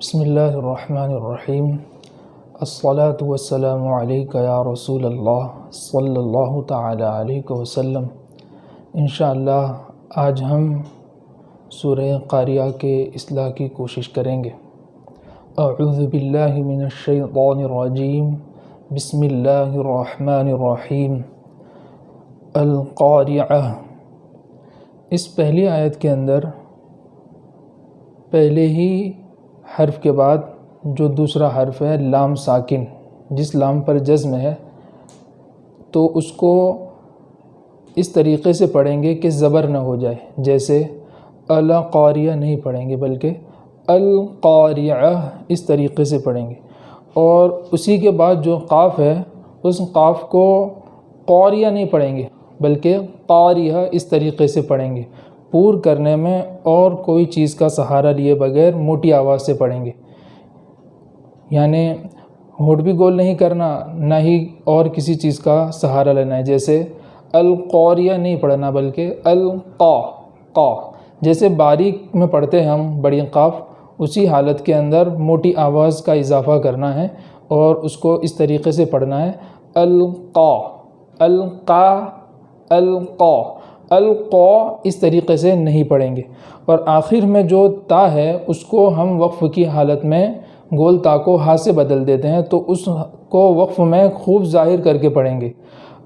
بسم اللہ الرحمن الرحیم الصلاة والسلام علیک یا رسول اللہ صلی اللہ تعالی علیہ وسلم۔ انشاءاللہ آج ہم سورہ قاریہ کے اصلاح کی کوشش کریں گے۔ اعوذ باللہ من الشیطان الرجیم، بسم اللہ الرحمن الرحیم۔ القاریہ، اس پہلی آیت کے اندر پہلے ہی حرف کے بعد جو دوسرا حرف ہے لام ساکن، جس لام پر جزم ہے، تو اس کو اس طریقے سے پڑھیں گے کہ زبر نہ ہو جائے، جیسے القاریہ نہیں پڑھیں گے بلکہ القاریہ اس طریقے سے پڑھیں گے۔ اور اسی کے بعد جو قاف ہے اس قاف کو قاریہ نہیں پڑھیں گے بلکہ قاریہ اس طریقے سے پڑھیں گے، پور کرنے میں اور کوئی چیز کا سہارا لیے بغیر موٹی آواز سے پڑھیں گے، یعنی ہونٹ بھی گول نہیں کرنا، نہ ہی اور کسی چیز کا سہارا لینا ہے، جیسے القاریہ نہیں پڑھنا بلکہ قا، جیسے باریک میں پڑھتے ہیں ہم بڑی قاف، اسی حالت کے اندر موٹی آواز کا اضافہ کرنا ہے اور اس کو اس طریقے سے پڑھنا ہے القا اس طریقے سے نہیں پڑھیں گے۔ اور آخر میں جو تا ہے اس کو ہم وقف کی حالت میں گول تا کو ہا سے بدل دیتے ہیں، تو اس کو وقف میں خوب ظاہر کر کے پڑھیں گے۔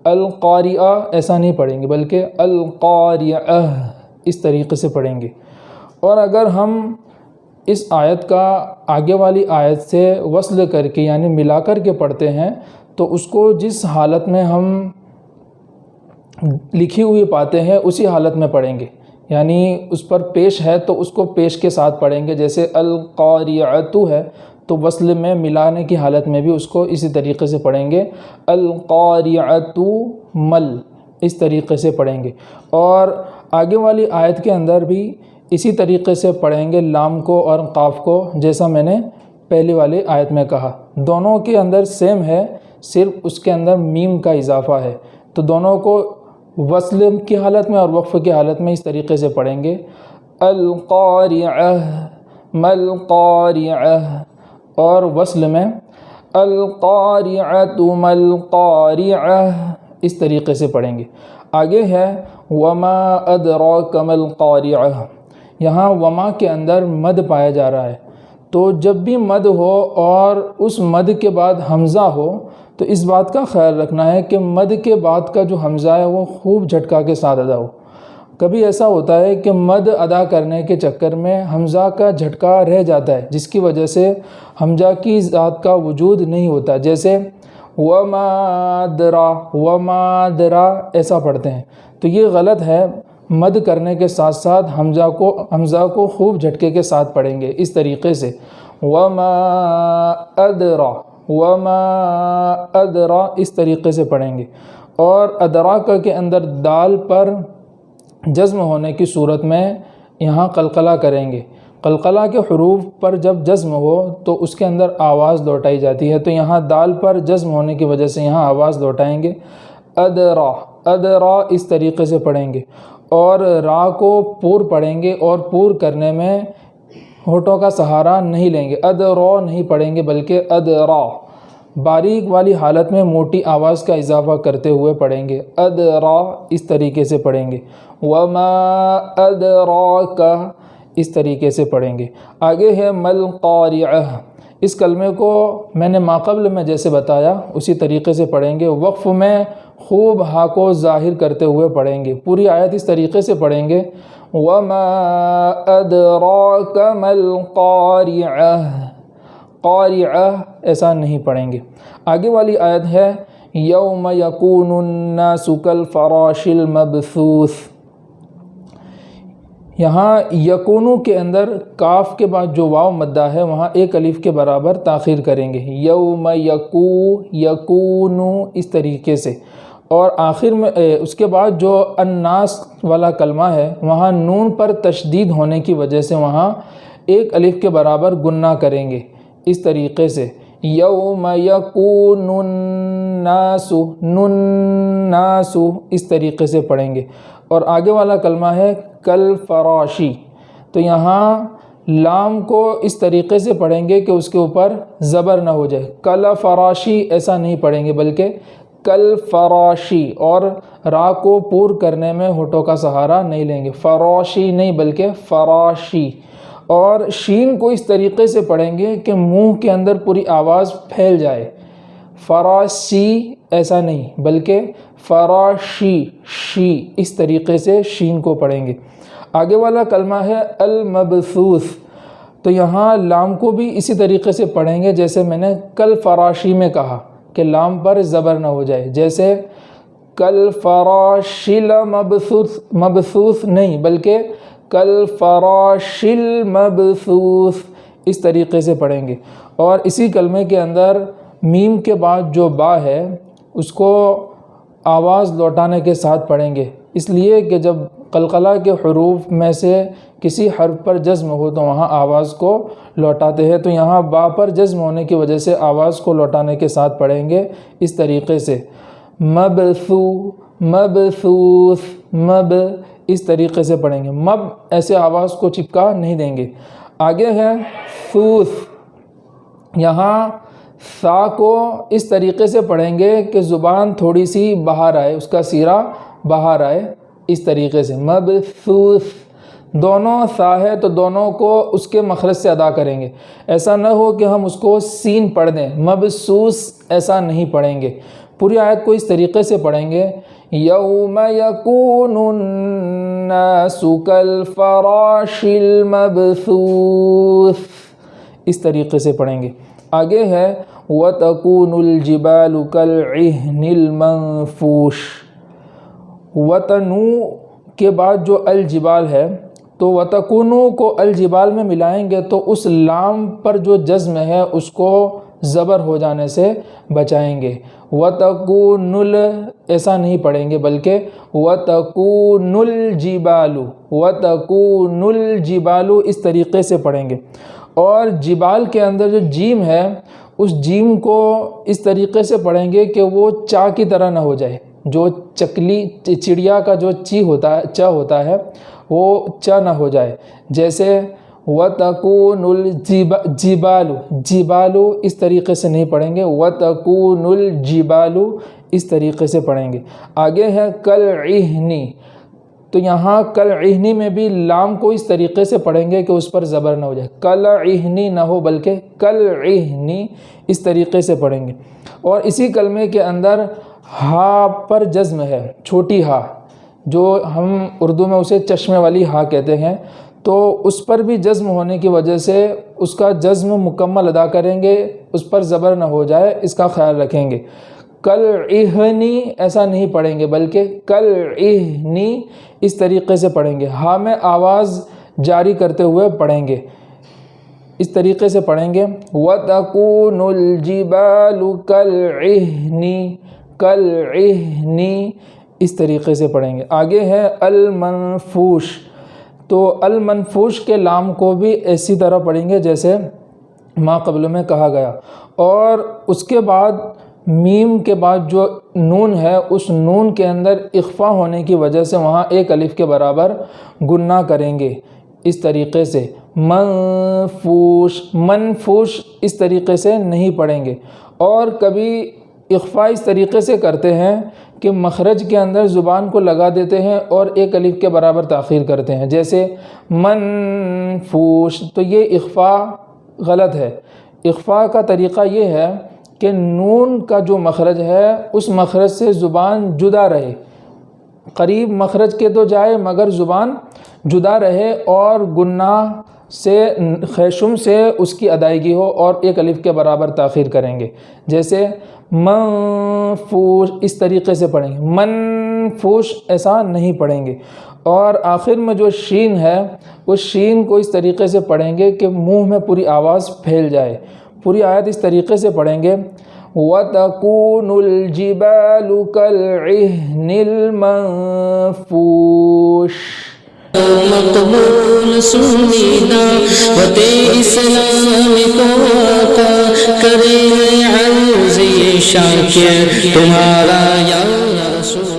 القاریہ ایسا نہیں پڑھیں گے بلکہ القاریہ اس طریقے سے پڑھیں گے۔ اور اگر ہم اس آیت کا آگے والی آیت سے وصل کر کے یعنی ملا کر کے پڑھتے ہیں تو اس کو جس حالت میں ہم لکھی ہوئی پاتے ہیں اسی حالت میں پڑھیں گے، یعنی اس پر پیش ہے تو اس کو پیش کے ساتھ پڑھیں گے، جیسے القاریۃ ہے تو وصل میں ملانے کی حالت میں بھی اس کو اسی طریقے سے پڑھیں گے، القاریۃ مل اس طریقے سے پڑھیں گے۔ اور آگے والی آیت کے اندر بھی اسی طریقے سے پڑھیں گے لام کو اور قاف کو، جیسا میں نے پہلی والی آیت میں کہا۔ دونوں کے اندر سیم ہے، صرف اس کے اندر میم کا اضافہ ہے، تو دونوں کو وصل کی حالت میں اور وقف کی حالت میں اس طریقے سے پڑھیں گے، القاریہ مل قاریہ، اور وصل میں القاریۃ مل قاریہ اس طریقے سے پڑھیں گے۔ آگے ہے وما ادراک مل قاریہ، یہاں وما کے اندر مد پایا جا رہا ہے، تو جب بھی مد ہو اور اس مد کے بعد حمزہ ہو تو اس بات کا خیال رکھنا ہے کہ مد کے بعد کا جو حمزہ ہے وہ خوب جھٹکا کے ساتھ ادا ہو۔ کبھی ایسا ہوتا ہے کہ مد ادا کرنے کے چکر میں حمزہ کا جھٹکا رہ جاتا ہے، جس کی وجہ سے حمزہ کی ذات کا وجود نہیں ہوتا، جیسے وما درا ایسا پڑھتے ہیں، تو یہ غلط ہے۔ مد کرنے کے ساتھ ساتھ حمزہ کو خوب جھٹکے کے ساتھ پڑھیں گے، اس طریقے سے وما ادرا اس طریقے سے پڑھیں گے۔ اور ادراک کے اندر دال پر جزم ہونے کی صورت میں یہاں قلقلہ کریں گے۔ قلقلہ کے حروف پر جب جزم ہو تو اس کے اندر آواز لوٹائی جاتی ہے، تو یہاں دال پر جزم ہونے کی وجہ سے یہاں آواز لوٹائیں گے، ادرا اس طریقے سے پڑھیں گے۔ اور را کو پور پڑھیں گے، اور پور کرنے میں ہونٹوں کا سہارا نہیں لیں گے، ادرا نہیں پڑھیں گے بلکہ ادرا، باریک والی حالت میں موٹی آواز کا اضافہ کرتے ہوئے پڑھیں گے، ادرا اس طریقے سے پڑھیں گے، وما ادراک اس طریقے سے پڑھیں گے۔ آگے ہے مل قاریہ، اس کلمے کو میں نے ماقبل میں جیسے بتایا اسی طریقے سے پڑھیں گے، وقف میں خوب ہا کو ظاہر کرتے ہوئے پڑھیں گے، پوری آیت اس طریقے سے پڑھیں گے، وما ادراک مل قاریہ ایسا نہیں پڑھیں گے۔ آگے والی آیت ہے یوم یکون الناس کالفراش المبثوث، یہاں یکونو کے اندر کاف کے بعد جو واو مدہ ہے وہاں ایک الف کے برابر تاخیر کریں گے، یوم یکونو اس طریقے سے۔ اور آخر میں اس کے بعد جو الناس والا کلمہ ہے وہاں نون پر تشدید ہونے کی وجہ سے وہاں ایک الف کے برابر گنہ کریں گے، اس طریقے سے یوم یکون الناس اس طریقے سے پڑھیں گے۔ اور آگے والا کلمہ ہے کل فراشی، تو یہاں لام کو اس طریقے سے پڑھیں گے کہ اس کے اوپر زبر نہ ہو جائے. کل فراشی ایسا نہیں پڑھیں گے بلکہ کل فراشی، اور را کو پور کرنے میں ہونٹوں کا سہارا نہیں لیں گے. فراشی نہیں بلکہ فراشی. اور شین کو اس طریقے سے پڑھیں گے کہ منہ کے اندر پوری آواز پھیل جائے. فراشی ایسا نہیں بلکہ فراشی، شی، اس طریقے سے شین کو پڑھیں گے. آگے والا کلمہ ہے المبثوث. تو یہاں لام کو بھی اسی طریقے سے پڑھیں گے جیسے میں نے کل فراشی میں کہا کہ لام پر زبر نہ ہو جائے. جیسے کل فراشل مبثوث، مبثوث نہیں بلکہ کل فراشل مبثوث، اس طریقے سے پڑھیں گے. اور اسی کلمے کے اندر میم کے بعد جو با ہے اس کو آواز لوٹانے کے ساتھ پڑھیں گے، اس لیے کہ جب قلقلہ کے حروف میں سے کسی حرف پر جزم ہو تو وہاں آواز کو لوٹاتے ہیں. تو یہاں با پر جزم ہونے کی وجہ سے آواز کو لوٹانے کے ساتھ پڑھیں گے اس طریقے سے. مبثو، مبثوث، مب، اس طریقے سے پڑھیں گے. مب ایسے آواز کو چپکا نہیں دیں گے. آگے ہے ثوث. یہاں سا کو اس طریقے سے پڑھیں گے کہ زبان تھوڑی سی باہر آئے، اس کا سیرا باہر آئے، اس طریقے سے. مبثوث، دونوں سا ہے تو دونوں کو اس کے مخرج سے ادا کریں گے. ایسا نہ ہو کہ ہم اس کو سین پڑھ دیں. مبثوث ایسا نہیں پڑھیں گے. پوری آیت کو اس طریقے سے پڑھیں گے. یوم یکون الناس کالفراش المبثوث، اس طریقے سے پڑھیں گے. آگے ہے وَتَكُونُ الْجِبَالُ كَالْعِهْنِ الْمَنفُوشِ. وَتَنُو کے بعد جو الجبال ہے تو وَتَكُونُ کو الجبال میں ملائیں گے تو اس لام پر جو جزم ہے اس کو زبر ہو جانے سے بچائیں گے. وَتَكُونُ ایسا نہیں پڑھیں گے بلکہ وَتَكُونُ الْجِبَالُ، وَتَكُونُ الْجِبَالُ، اس طریقے سے پڑھیں گے. اور جبال کے اندر جو جیم ہے اس جیم کو اس طریقے سے پڑھیں گے کہ وہ چا کی طرح نہ ہو جائے. جو چکلی چڑیا کا جو چی ہوتا ہے، چا ہوتا ہے، وہ چا نہ ہو جائے. جیسے وَتَكُونُ الْجِبَالُ، جبالو اس طریقے سے نہیں پڑھیں گے. وَتَكُونُ الْجِبَالُ اس طریقے سے پڑھیں گے. آگے ہے کَالْعِهْنِ. تو یہاں کَالْعِهْنِ میں بھی لام کو اس طریقے سے پڑھیں گے کہ اس پر زبر نہ ہو جائے. کَالْعِهْنِ نہ ہو بلکہ کَالْعِهْنِ اس طریقے سے پڑھیں گے. اور اسی کلمے کے اندر ہا پر جزم ہے، چھوٹی ہا جو ہم اردو میں اسے چشمے والی ہا کہتے ہیں، تو اس پر بھی جزم ہونے کی وجہ سے اس کا جزم مکمل ادا کریں گے، اس پر زبر نہ ہو جائے، اس کا خیال رکھیں گے. کَالْعِهْنِ ایسا نہیں پڑھیں گے بلکہ کَالْعِهْنِ اس طریقے سے پڑھیں گے. ہا میں آواز جاری کرتے ہوئے پڑھیں گے، اس طریقے سے پڑھیں گے. وَتَكُونُ الْجِبَالُ كَالْعِهْنِ، كَالْعِهْنِ اس طریقے سے پڑھیں گے. آگے ہے المنفوش. تو المنفوش کے لام کو بھی ایسی طرح پڑھیں گے جیسے ما قبل میں کہا گیا. اور اس کے بعد میم کے بعد جو نون ہے اس نون کے اندر اخفا ہونے کی وجہ سے وہاں ایک الف کے برابر گنہ کریں گے اس طریقے سے. منفوش، منفوش اس طریقے سے نہیں پڑھیں گے. اور کبھی اخفا اس طریقے سے کرتے ہیں کہ مخرج کے اندر زبان کو لگا دیتے ہیں اور ایک الف کے برابر تاخیر کرتے ہیں، جیسے منفوش. تو یہ اخفا غلط ہے. اخفا کا طریقہ یہ ہے کہ نون کا جو مخرج ہے اس مخرج سے زبان جدا رہے، قریب مخرج کے تو جائے مگر زبان جدا رہے، اور گناہ سے خیشم سے اس کی ادائیگی ہو اور ایک الف کے برابر تاخیر کریں گے. جیسے منفوش اس طریقے سے پڑھیں گے، منفوش ایسا نہیں پڑھیں گے. اور آخر میں جو شین ہے اس شین کو اس طریقے سے پڑھیں گے کہ منہ میں پوری آواز پھیل جائے. پوری آیت اس طریقے سے پڑھیں گے. وَتَكُونُ الْجِبَالُ كَالْعِهْنِ الْمَنفُوشِ. مقبول سنیدہ وط اسلام کو آقا کرے عرض یہ شاکر تمہارا یا رسول